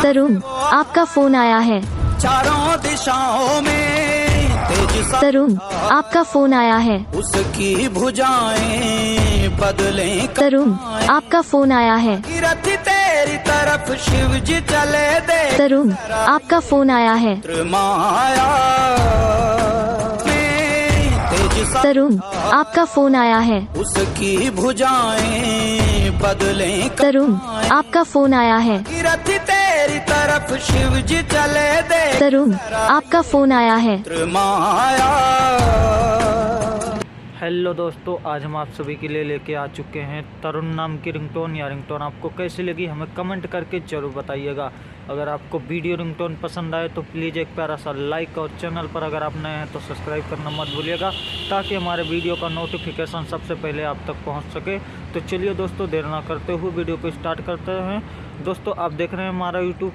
तरुण, आपका फोन आया है। चारों दिशाओं में तेज सा तरुण, आपका फोन आया है। उसकी भुजाएं बदलें तरुण, आपका फोन आया है। रथ तेरी तरफ शिव जी चले दे तरुण, आपका फोन आया है। माया में तेज सा तरुण, आपका फोन आया है। उसकी भुजाएं बदलें तरुण, आपका फोन आया है। रथ तेरी तरफ शिव जी चले दे तरुण, आपका फोन आया है। माया। हेलो दोस्तों, आज हम आप सभी के लिए लेके आ चुके हैं तरुण नाम की रिंगटोन। या रिंगटोन आपको कैसी लगी हमें कमेंट करके ज़रूर बताइएगा। अगर आपको वीडियो रिंगटोन पसंद आए तो प्लीज़ एक प्यारा सा लाइक, और चैनल पर अगर आप नए हैं तो सब्सक्राइब करना मत भूलिएगा, ताकि हमारे वीडियो का नोटिफिकेशन सबसे पहले आप तक पहुंच सके। तो चलिए दोस्तों, देर ना करते हुए वीडियो को स्टार्ट करते हैं। दोस्तों, आप देख रहे हैं हमारा यूट्यूब